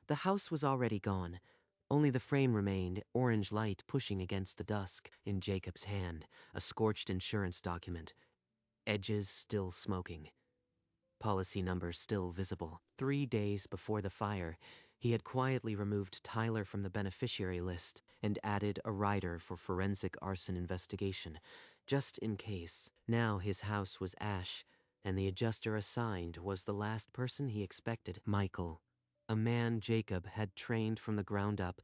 The house was already gone. Only the frame remained, orange light pushing against the dusk. In Jacob's hand, a scorched insurance document, edges still smoking. Policy number still visible. 3 days before the fire, he had quietly removed Tyler from the beneficiary list and added a rider for forensic arson investigation, just in case. Now his house was ash, and the adjuster assigned was the last person he expected, Michael. A man Jacob had trained from the ground up.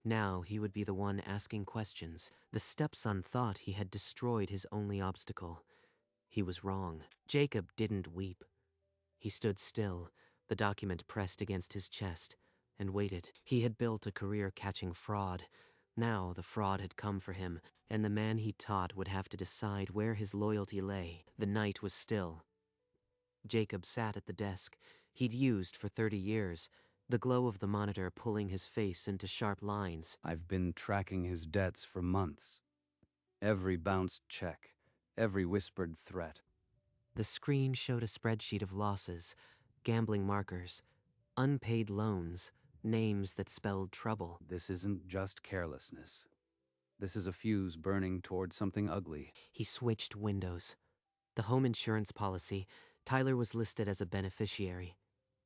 Now he would be the one asking questions. The stepson thought he had destroyed his only obstacle. He was wrong. Jacob didn't weep. He stood still, the document pressed against his chest, and waited. He had built a career catching fraud. Now the fraud had come for him, and the man he taught would have to decide where his loyalty lay. The night was still. Jacob sat at the desk he'd used for 30 years, the glow of the monitor pulling his face into sharp lines. I've been tracking his debts for months. Every bounced check, every whispered threat. The screen showed a spreadsheet of losses, gambling markers, unpaid loans, names that spelled trouble. This isn't just carelessness. This is a fuse burning toward something ugly. He switched windows. The home insurance policy, Tyler was listed as a beneficiary.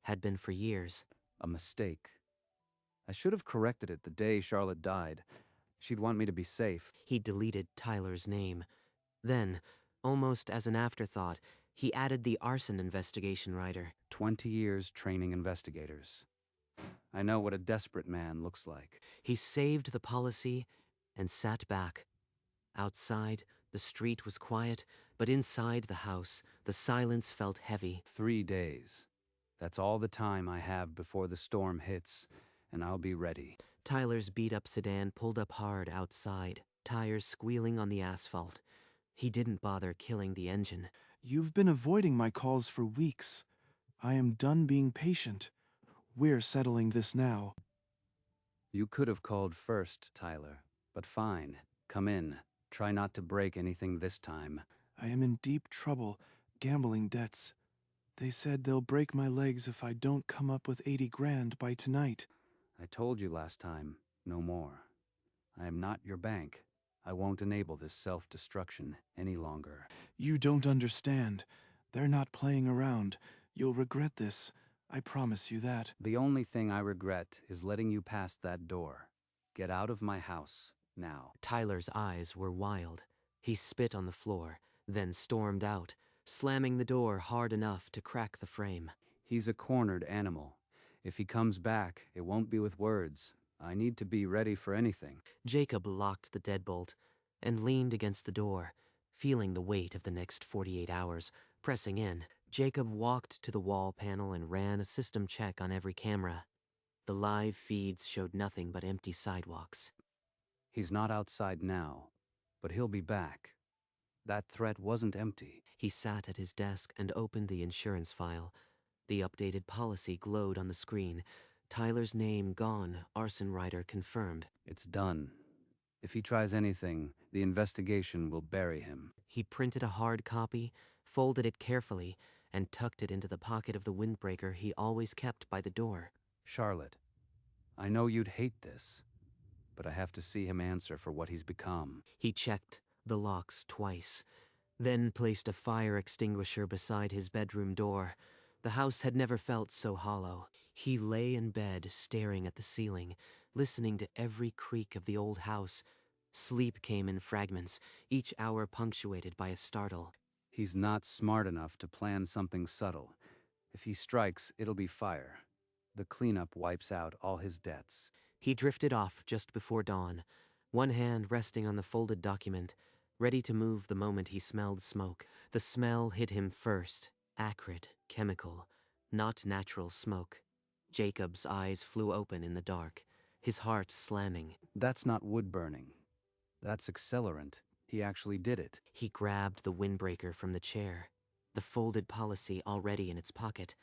Had been for years. A mistake. I should have corrected it the day Charlotte died. She'd want me to be safe. He deleted Tyler's name. Then, almost as an afterthought, he added the arson investigation rider. 20 years training investigators. I know what a desperate man looks like. He saved the policy and sat back. Outside, the street was quiet, but inside the house, the silence felt heavy. 3 days. That's all the time I have before the storm hits, and I'll be ready. Tyler's beat-up sedan pulled up hard outside, tires squealing on the asphalt. He didn't bother killing the engine. You've been avoiding my calls for weeks. I am done being patient. We're settling this now. You could have called first, Tyler. But fine. Come in. Try not to break anything this time. I am in deep trouble. Gambling debts. They said they'll break my legs if I don't come up with 80 grand by tonight. I told you last time, no more. I am not your bank. I won't enable this self-destruction any longer. You don't understand. They're not playing around. You'll regret this. I promise you that. The only thing I regret is letting you pass that door. Get out of my house, now. Tyler's eyes were wild. He spit on the floor, then stormed out, slamming the door hard enough to crack the frame. He's a cornered animal. If he comes back, it won't be with words. I need to be ready for anything. Jacob locked the deadbolt and leaned against the door, feeling the weight of the next 48 hours pressing in. Jacob walked to the wall panel and ran a system check on every camera. The live feeds showed nothing but empty sidewalks. He's not outside now, but he'll be back. That threat wasn't empty. He sat at his desk and opened the insurance file. The updated policy glowed on the screen. Tyler's name gone, arson rider confirmed. It's done. If he tries anything, the investigation will bury him. He printed a hard copy, folded it carefully, and tucked it into the pocket of the windbreaker he always kept by the door. Charlotte, I know you'd hate this, but I have to see him answer for what he's become. He checked the locks twice, then placed a fire extinguisher beside his bedroom door. The house had never felt so hollow. He lay in bed, staring at the ceiling, listening to every creak of the old house. Sleep came in fragments, each hour punctuated by a startle. He's not smart enough to plan something subtle. If he strikes, it'll be fire. The cleanup wipes out all his debts. He drifted off just before dawn, one hand resting on the folded document, ready to move the moment he smelled smoke. The smell hit him first, acrid, chemical, not natural smoke. Jacob's eyes flew open in the dark, his heart slamming. That's not wood burning. That's accelerant. He actually did it. He grabbed the windbreaker from the chair, the folded policy already in its pocket,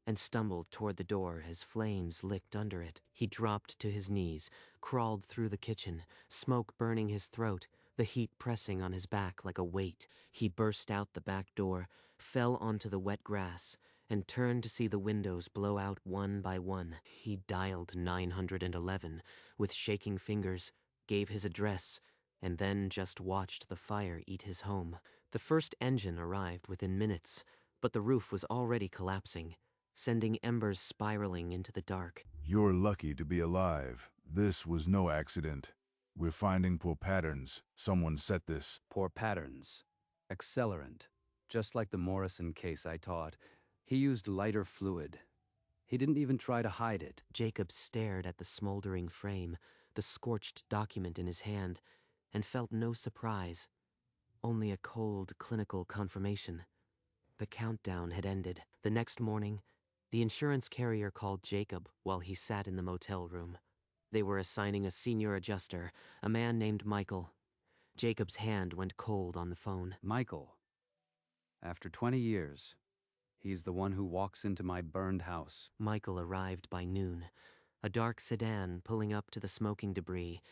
and stumbled toward the door as flames licked under it. He dropped to his knees, crawled through the kitchen, smoke burning his throat, the heat pressing on his back like a weight. He burst out the back door, fell onto the wet grass, and turned to see the windows blow out one by one. He dialed 911 with shaking fingers, gave his address, and then just watched the fire eat his home. The first engine arrived within minutes, but the roof was already collapsing, sending embers spiraling into the dark. You're lucky to be alive. This was no accident. We're finding poor patterns. Someone set this. Poor patterns. Accelerant. Just like the Morrison case I taught, he used lighter fluid. He didn't even try to hide it. Jacob stared at the smoldering frame, the scorched document in his hand, and felt no surprise, only a cold clinical confirmation. The countdown had ended. The next morning, the insurance carrier called Jacob while he sat in the motel room. They were assigning a senior adjuster, a man named Michael. Jacob's hand went cold on the phone. Michael. After 20 years, he's the one who walks into my burned house. Michael arrived by noon, a dark sedan pulling up to the smoking debris.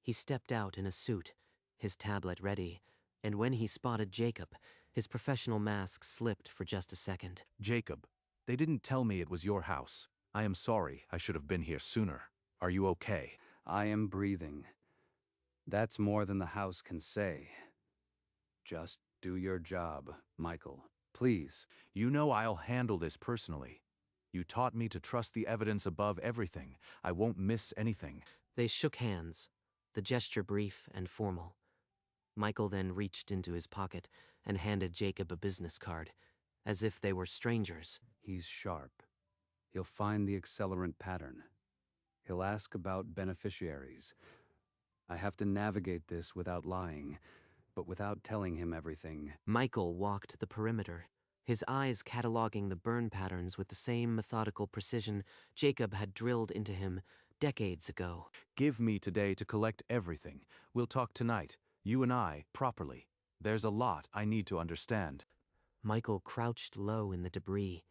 He stepped out in a suit, his tablet ready, and when he spotted Jacob, his professional mask slipped for just a second. Jacob, they didn't tell me it was your house. I am sorry. I should have been here sooner. Are you okay? I am breathing. That's more than the house can say. Just do your job, Michael. Please. You know I'll handle this personally. You taught me to trust the evidence above everything. I won't miss anything. They shook hands, the gesture brief and formal. Michael then reached into his pocket and handed Jacob a business card, as if they were strangers. He's sharp. He'll find the accelerant pattern. He'll ask about beneficiaries. I have to navigate this without lying, but without telling him everything. Michael walked the perimeter, his eyes cataloging the burn patterns with the same methodical precision Jacob had drilled into him decades ago. Give me today to collect everything. We'll talk tonight, you and I, properly. There's a lot I need to understand. Michael crouched low in the debris,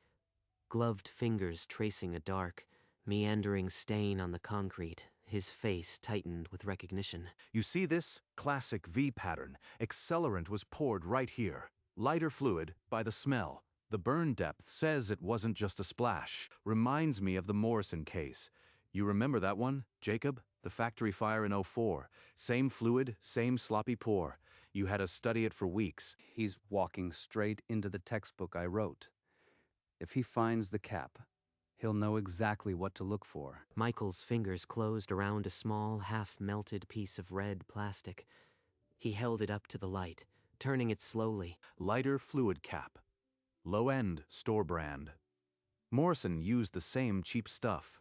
gloved fingers tracing a dark, meandering stain on the concrete, his face tightened with recognition. You see this? Classic V pattern. Accelerant was poured right here. Lighter fluid, by the smell. The burn depth says it wasn't just a splash. Reminds me of the Morrison case. You remember that one, Jacob? The factory fire in '04. Same fluid, same sloppy pour. You had to study it for weeks. He's walking straight into the textbook I wrote. If he finds the cap, he'll know exactly what to look for. Michael's fingers closed around a small, half-melted piece of red plastic. He held it up to the light, turning it slowly. Lighter fluid cap. Low-end, store brand. Morrison used the same cheap stuff.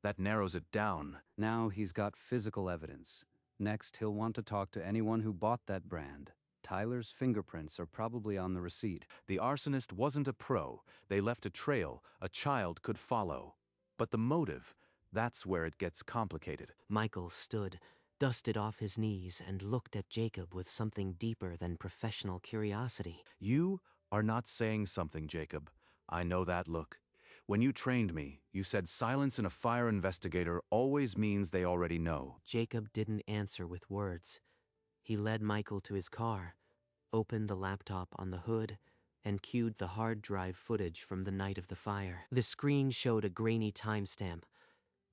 That narrows it down. Now he's got physical evidence. Next, he'll want to talk to anyone who bought that brand. Tyler's fingerprints are probably on the receipt. The arsonist wasn't a pro. They left a trail a child could follow. But the motive, that's where it gets complicated. Michael stood, dusted off his knees, and looked at Jacob with something deeper than professional curiosity. You are not saying something, Jacob. I know that look. When you trained me, you said silence in a fire investigator always means they already know. Jacob didn't answer with words. He led Michael to his car, opened the laptop on the hood, and cued the hard drive footage from the night of the fire. The screen showed a grainy timestamp.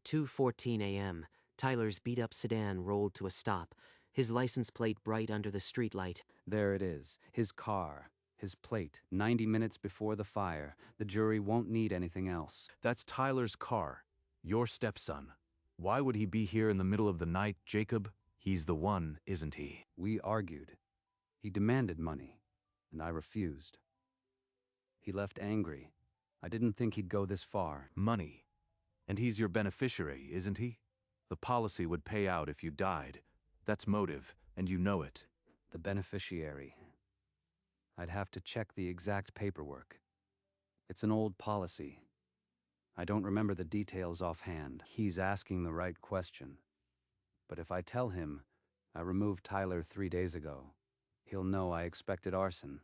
2:14 a.m., Tyler's beat-up sedan rolled to a stop, his license plate bright under the streetlight. There it is, his car, his plate. 90 minutes before the fire. The jury won't need anything else. That's Tyler's car. Your stepson. Why would he be here in the middle of the night, Jacob? He's the one, isn't he? We argued. He demanded money, and I refused. He left angry. I didn't think he'd go this far. Money. And he's your beneficiary, isn't he? The policy would pay out if you died. That's motive, and you know it. The beneficiary. I'd have to check the exact paperwork. It's an old policy. I don't remember the details offhand. He's asking the right question. But if I tell him I removed Tyler 3 days ago, he'll know I expected arson.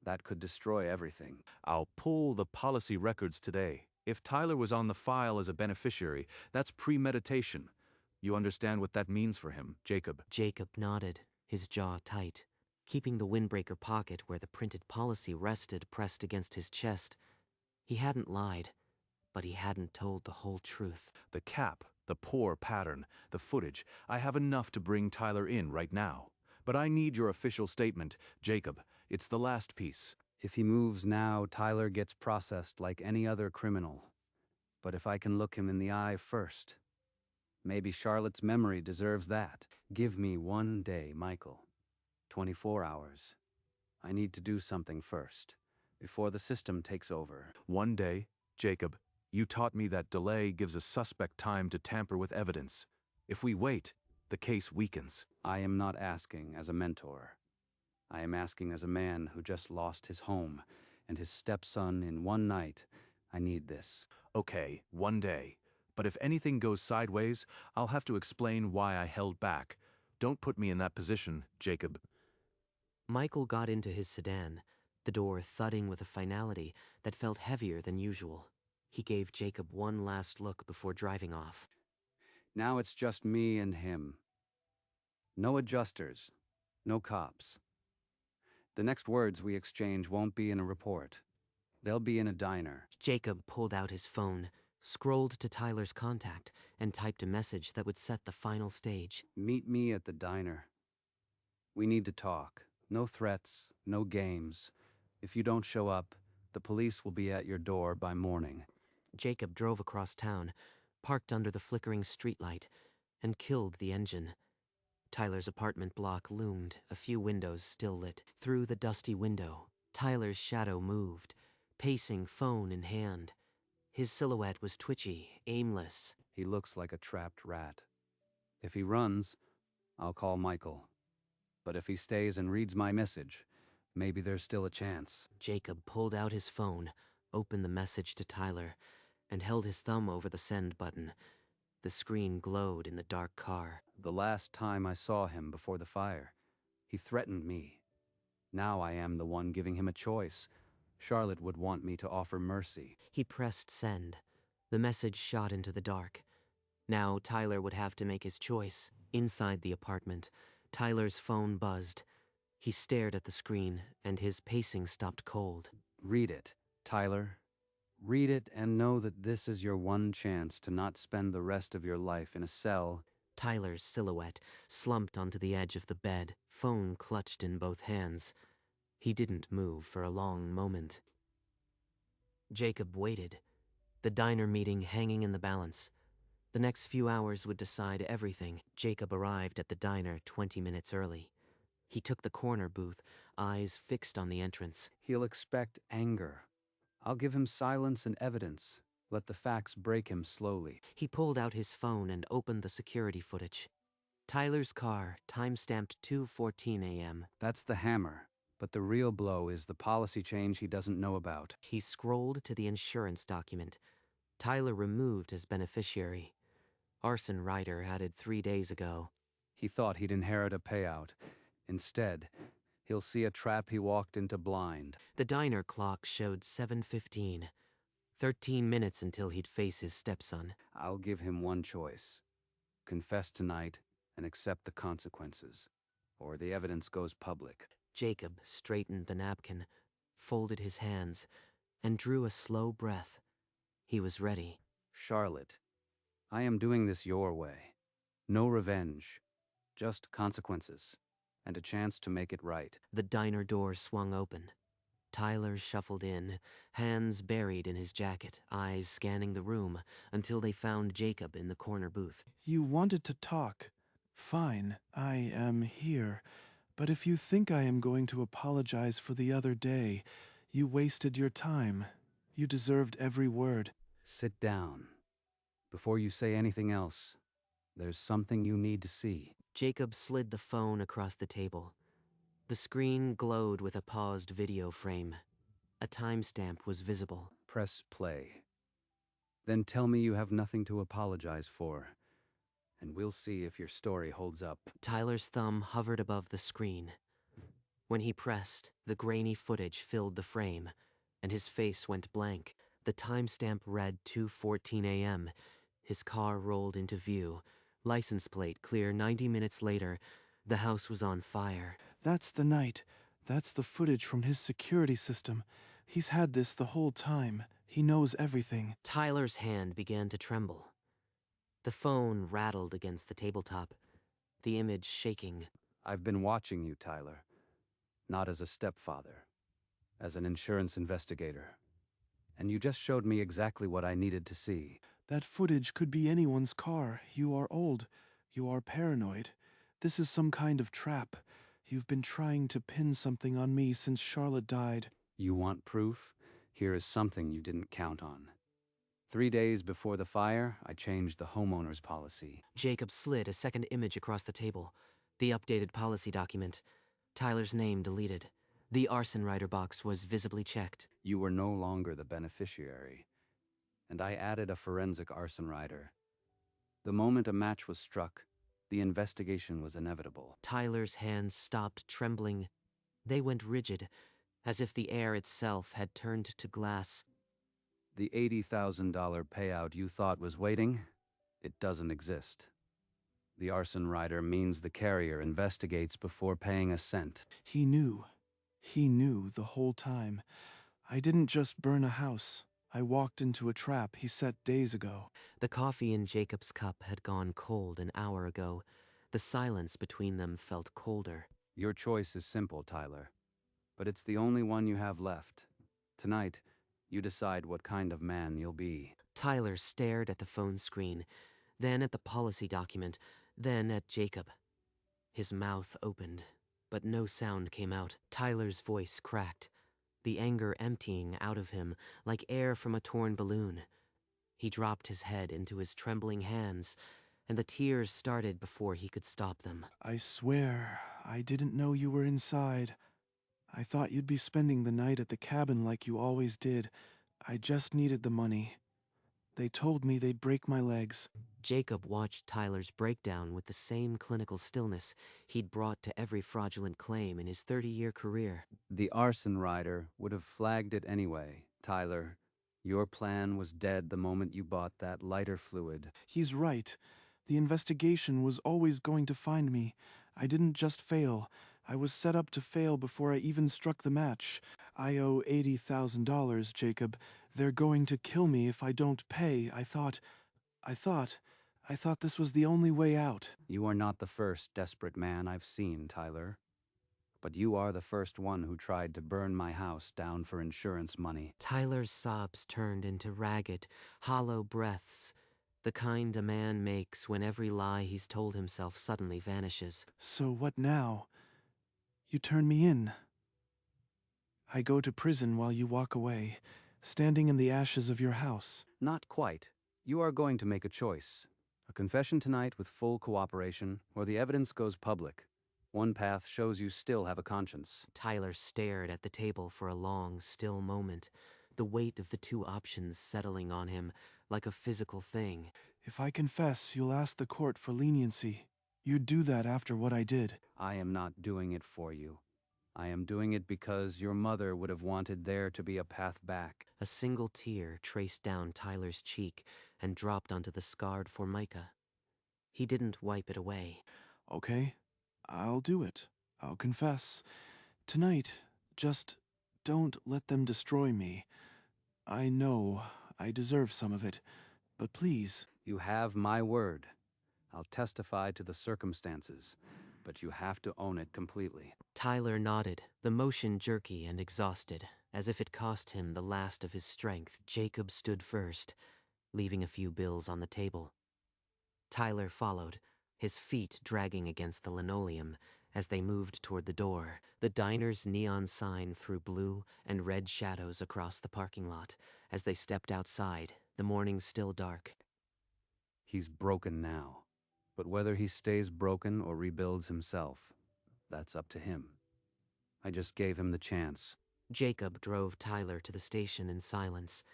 That could destroy everything. I'll pull the policy records today. If Tyler was on the file as a beneficiary, that's premeditation. You understand what that means for him, Jacob? Jacob nodded, his jaw tight, keeping the windbreaker pocket where the printed policy rested pressed against his chest. He hadn't lied, but he hadn't told the whole truth. The cap, the poor pattern, the footage. I have enough to bring Tyler in right now. But I need your official statement, Jacob. It's the last piece. If he moves now, Tyler gets processed like any other criminal. But if I can look him in the eye first, maybe Charlotte's memory deserves that. Give me 1 day, Michael. 24 hours. I need to do something first, before the system takes over. 1 day, Jacob, you taught me that delay gives a suspect time to tamper with evidence. If we wait, the case weakens. I am not asking as a mentor. I am asking as a man who just lost his home and his stepson in one night. I need this. Okay, 1 day. But if anything goes sideways, I'll have to explain why I held back. Don't put me in that position, Jacob. Michael got into his sedan, the door thudding with a finality that felt heavier than usual. He gave Jacob one last look before driving off. Now it's just me and him. No adjusters, no cops. The next words we exchange won't be in a report. They'll be in a diner. Jacob pulled out his phone, scrolled to Tyler's contact, and typed a message that would set the final stage. Meet me at the diner. We need to talk. No threats, no games. If you don't show up, the police will be at your door by morning. Jacob drove across town, parked under the flickering streetlight, and killed the engine. Tyler's apartment block loomed, a few windows still lit. Through the dusty window, Tyler's shadow moved, pacing phone in hand. His silhouette was twitchy, aimless. He looks like a trapped rat. If he runs, I'll call Michael. But if he stays and reads my message, maybe there's still a chance. Jacob pulled out his phone, opened the message to Tyler, and held his thumb over the send button. The screen glowed in the dark car. The last time I saw him before the fire, he threatened me. Now I am the one giving him a choice. Charlotte would want me to offer mercy. He pressed send. The message shot into the dark. Now Tyler would have to make his choice. Inside the apartment, Tyler's phone buzzed. He stared at the screen, and his pacing stopped cold. Read it, Tyler. Read it and know that this is your one chance to not spend the rest of your life in a cell. Tyler's silhouette slumped onto the edge of the bed, phone clutched in both hands. He didn't move for a long moment. Jacob waited, the diner meeting hanging in the balance. The next few hours would decide everything. Jacob arrived at the diner 20 minutes early. He took the corner booth, eyes fixed on the entrance. He'll expect anger. I'll give him silence and evidence. Let the facts break him slowly. He pulled out his phone and opened the security footage. Tyler's car, time-stamped 2:14 a.m. That's the hammer. But the real blow is the policy change he doesn't know about. He scrolled to the insurance document. Tyler removed as beneficiary. Arson rider added 3 days ago. He thought he'd inherit a payout. Instead, he'll see a trap he walked into blind. The diner clock showed 7:15. 13 minutes until he'd face his stepson. I'll give him one choice. Confess tonight and accept the consequences, or the evidence goes public. Jacob straightened the napkin, folded his hands, and drew a slow breath. He was ready. Charlotte, I am doing this your way. No revenge, just consequences, and a chance to make it right. The diner door swung open. Tyler shuffled in, hands buried in his jacket, eyes scanning the room, until they found Jacob in the corner booth. You wanted to talk. Fine, I am here. But if you think I am going to apologize for the other day, you wasted your time. You deserved every word. Sit down. Before you say anything else, there's something you need to see. Jacob slid the phone across the table. The screen glowed with a paused video frame. A timestamp was visible. Press play. Then tell me you have nothing to apologize for, and we'll see if your story holds up. Tyler's thumb hovered above the screen. When he pressed, the grainy footage filled the frame, and his face went blank. The timestamp read 2:14 a.m. His car rolled into view. License plate clear 90 minutes later. The house was on fire. That's the night. That's the footage from his security system. He's had this the whole time. He knows everything. Tyler's hand began to tremble. The phone rattled against the tabletop, the image shaking. I've been watching you, Tyler. Not as a stepfather, as an insurance investigator. And you just showed me exactly what I needed to see. That footage could be anyone's car. You are old. You are paranoid. This is some kind of trap. You've been trying to pin something on me since Charlotte died. You want proof? Here is something you didn't count on. 3 days before the fire, I changed the homeowner's policy. Jacob slid a second image across the table. The updated policy document. Tyler's name deleted. The arson rider box was visibly checked. You were no longer the beneficiary, and I added a forensic arson rider. The moment a match was struck, the investigation was inevitable. Tyler's hands stopped trembling. They went rigid, as if the air itself had turned to glass. The $80,000 payout you thought was waiting, it doesn't exist. The arson rider means the carrier investigates before paying a cent. He knew. He knew the whole time. I didn't just burn a house. I walked into a trap he set days ago. The coffee in Jacob's cup had gone cold an hour ago. The silence between them felt colder. Your choice is simple, Tyler, but it's the only one you have left. Tonight, you decide what kind of man you'll be. Tyler stared at the phone screen, then at the policy document, then at Jacob. His mouth opened, but no sound came out. Tyler's voice cracked, the anger emptying out of him like air from a torn balloon. He dropped his head into his trembling hands, and the tears started before he could stop them. I swear, I didn't know you were inside. I thought you'd be spending the night at the cabin like you always did. I just needed the money. They told me they'd break my legs. Jacob watched Tyler's breakdown with the same clinical stillness he'd brought to every fraudulent claim in his 30-year career. The arson rider would have flagged it anyway. Tyler, your plan was dead the moment you bought that lighter fluid. He's right. The investigation was always going to find me. I didn't just fail. I was set up to fail before I even struck the match. I owe $80,000, Jacob. They're going to kill me if I don't pay. I thought this was the only way out. You are not the first desperate man I've seen, Tyler. But you are the first one who tried to burn my house down for insurance money. Tyler's sobs turned into ragged, hollow breaths, the kind a man makes when every lie he's told himself suddenly vanishes. So what now? You turn me in. I go to prison while you walk away, standing in the ashes of your house. Not quite. You are going to make a choice. A confession tonight with full cooperation, or the evidence goes public. One path shows you still have a conscience. Tyler stared at the table for a long, still moment, the weight of the two options settling on him like a physical thing. If I confess, you'll ask the court for leniency. You'd do that after what I did. I am not doing it for you. I am doing it because your mother would have wanted there to be a path back. A single tear traced down Tyler's cheek and dropped onto the scarred formica. He didn't wipe it away. Okay, I'll do it. I'll confess. Tonight, just don't let them destroy me. I know I deserve some of it, but please. You have my word. I'll testify to the circumstances, but you have to own it completely. Tyler nodded, the motion jerky and exhausted, as if it cost him the last of his strength. Jacob stood first, leaving a few bills on the table. Tyler followed, his feet dragging against the linoleum as they moved toward the door. The diner's neon sign threw blue and red shadows across the parking lot as they stepped outside, the morning still dark. He's broken now, but whether he stays broken or rebuilds himself, that's up to him. I just gave him the chance. Jacob drove Tyler to the station in silence.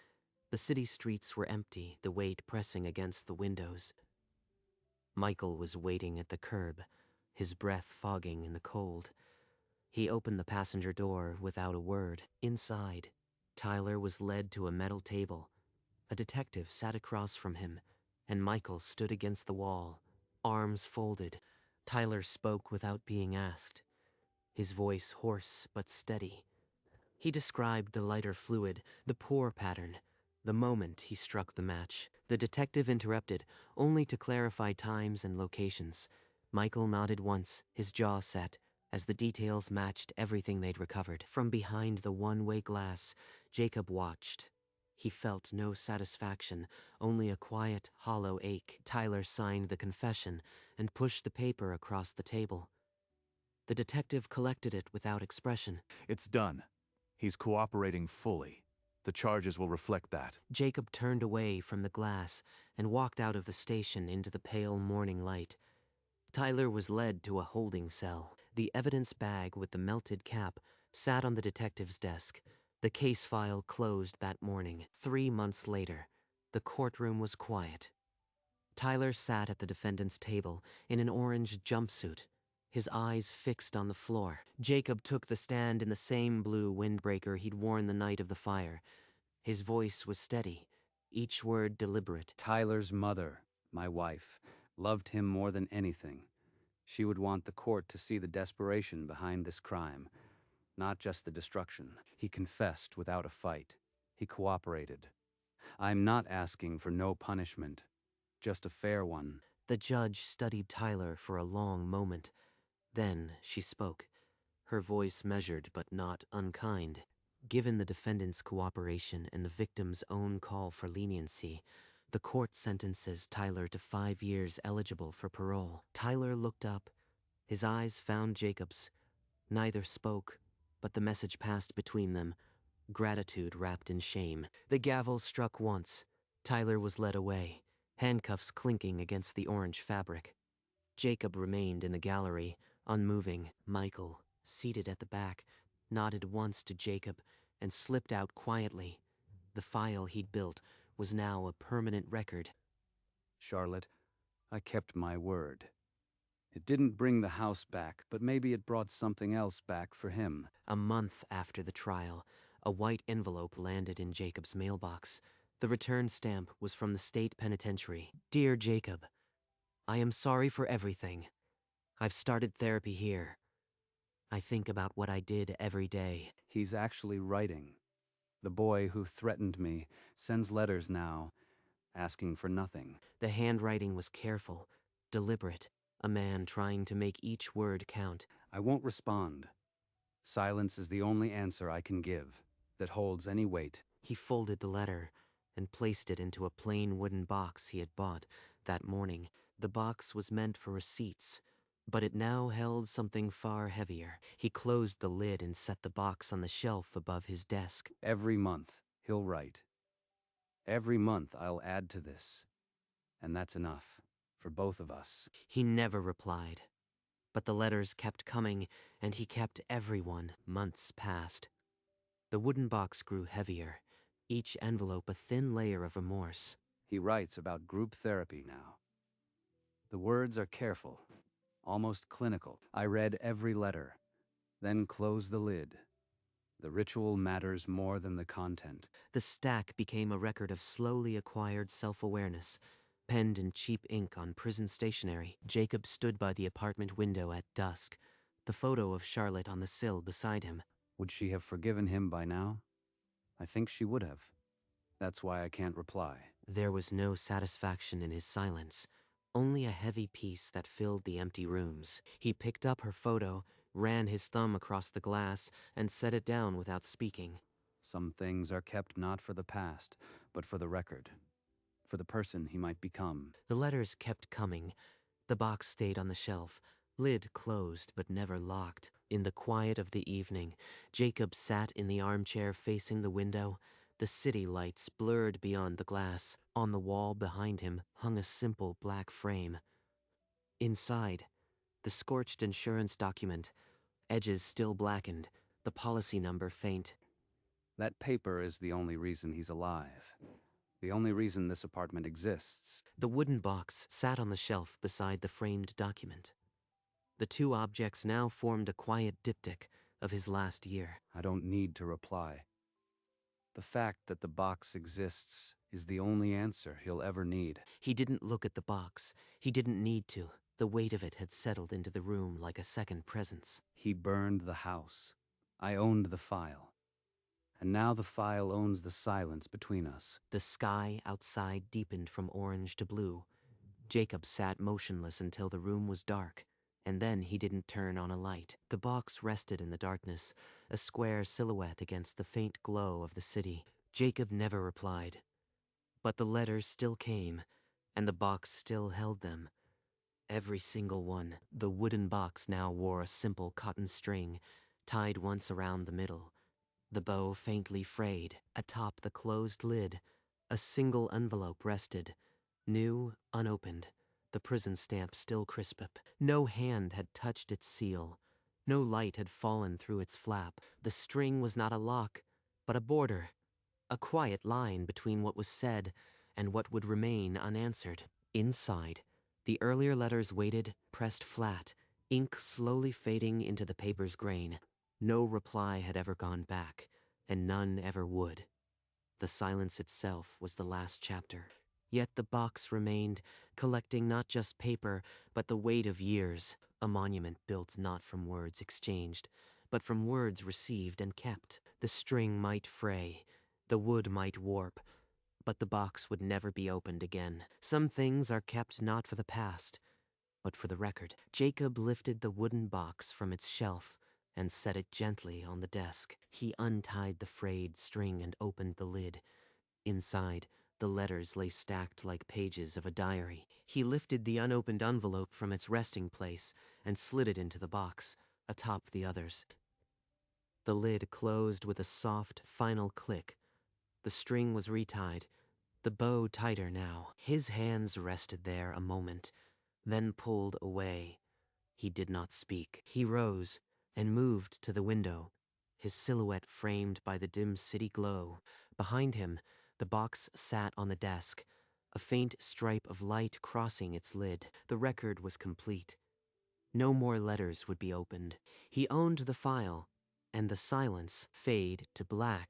The city streets were empty, the weight pressing against the windows. Michael was waiting at the curb, his breath fogging in the cold. He opened the passenger door without a word. Inside, Tyler was led to a metal table. A detective sat across from him, and Michael stood against the wall, arms folded. Tyler spoke without being asked, his voice hoarse but steady. He described the lighter fluid, the pore pattern, The moment he struck the match, the detective interrupted, only to clarify times and locations. Michael nodded once, his jaw set, as the details matched everything they'd recovered. From behind the one-way glass, Jacob watched. He felt no satisfaction, only a quiet, hollow ache. Tyler signed the confession and pushed the paper across the table. The detective collected it without expression. It's done. He's cooperating fully. The charges will reflect that. Jacob turned away from the glass and walked out of the station into the pale morning light. Tyler was led to a holding cell. The evidence bag with the melted cap sat on the detective's desk. The case file closed that morning. 3 months later, the courtroom was quiet. Tyler sat at the defendant's table in an orange jumpsuit, his eyes fixed on the floor. Jacob took the stand in the same blue windbreaker he'd worn the night of the fire. His voice was steady, each word deliberate. Tyler's mother, my wife, loved him more than anything. She would want the court to see the desperation behind this crime, not just the destruction. He confessed without a fight. He cooperated. I'm not asking for no punishment, just a fair one. The judge studied Tyler for a long moment. Then she spoke, her voice measured but not unkind. Given the defendant's cooperation and the victim's own call for leniency, the court sentences Tyler to 5 years eligible for parole. Tyler looked up. His eyes found Jacob's. Neither spoke, but the message passed between them, gratitude wrapped in shame. The gavel struck once. Tyler was led away, handcuffs clinking against the orange fabric. Jacob remained in the gallery, unmoving. Michael, seated at the back, nodded once to Jacob and slipped out quietly. The file he'd built was now a permanent record. Charlotte, I kept my word. It didn't bring the house back, but maybe it brought something else back for him. A month after the trial, a white envelope landed in Jacob's mailbox. The return stamp was from the state penitentiary. Dear Jacob, I am sorry for everything. I've started therapy here. I think about what I did every day. He's actually writing. The boy who threatened me sends letters now, asking for nothing. The handwriting was careful, deliberate, a man trying to make each word count. I won't respond. Silence is the only answer I can give that holds any weight. He folded the letter and placed it into a plain wooden box he had bought that morning. The box was meant for receipts, but it now held something far heavier. He closed the lid and set the box on the shelf above his desk. Every month, he'll write. Every month, I'll add to this. And that's enough, for both of us. He never replied, but the letters kept coming, and he kept everyone. Months passed. The wooden box grew heavier, each envelope a thin layer of remorse. He writes about group therapy now. The words are careful, almost clinical. I read every letter, then closed the lid. The ritual matters more than the content. The stack became a record of slowly acquired self-awareness, penned in cheap ink on prison stationery. Jacob stood by the apartment window at dusk, the photo of Charlotte on the sill beside him. Would she have forgiven him by now? I think she would have. That's why I can't reply. There was no satisfaction in his silence, only a heavy peace that filled the empty rooms. He picked up her photo, ran his thumb across the glass, and set it down without speaking. Some things are kept not for the past, but for the record. For the person he might become. The letters kept coming. The box stayed on the shelf, lid closed but never locked. In the quiet of the evening, Jacob sat in the armchair facing the window. The city lights blurred beyond the glass. On the wall behind him hung a simple black frame. Inside, the scorched insurance document, edges still blackened, the policy number faint. That paper is the only reason he's alive. The only reason this apartment exists. The wooden box sat on the shelf beside the framed document. The two objects now formed a quiet diptych of his last year. I don't need to reply. The fact that the box exists is the only answer he'll ever need. He didn't look at the box. He didn't need to. The weight of it had settled into the room like a second presence. He burned the house. I owned the file. And now the file owns the silence between us. The sky outside deepened from orange to blue. Jacob sat motionless until the room was dark, and then he didn't turn on a light. The box rested in the darkness, a square silhouette against the faint glow of the city. Jacob never replied, but the letters still came, and the box still held them. Every single one. The wooden box now wore a simple cotton string, tied once around the middle, the bow faintly frayed. Atop the closed lid, a single envelope rested, new, unopened, the prison stamp still crisp. No hand had touched its seal. No light had fallen through its flap. The string was not a lock, but a border, a quiet line between what was said and what would remain unanswered. Inside, the earlier letters waited, pressed flat, ink slowly fading into the paper's grain. No reply had ever gone back, and none ever would. The silence itself was the last chapter. Yet the box remained, collecting not just paper, but the weight of years, a monument built not from words exchanged, but from words received and kept. The string might fray, the wood might warp, but the box would never be opened again. Some things are kept not for the past, but for the record. Jacob lifted the wooden box from its shelf and set it gently on the desk. He untied the frayed string and opened the lid. Inside, the letters lay stacked like pages of a diary. He lifted the unopened envelope from its resting place and slid it into the box, atop the others. The lid closed with a soft, final click. The string was retied, the bow tighter now. His hands rested there a moment, then pulled away. He did not speak. He rose and moved to the window, his silhouette framed by the dim city glow. Behind him, the box sat on the desk, a faint stripe of light crossing its lid. The record was complete. No more letters would be opened. He owned the file, and the silence fade to black.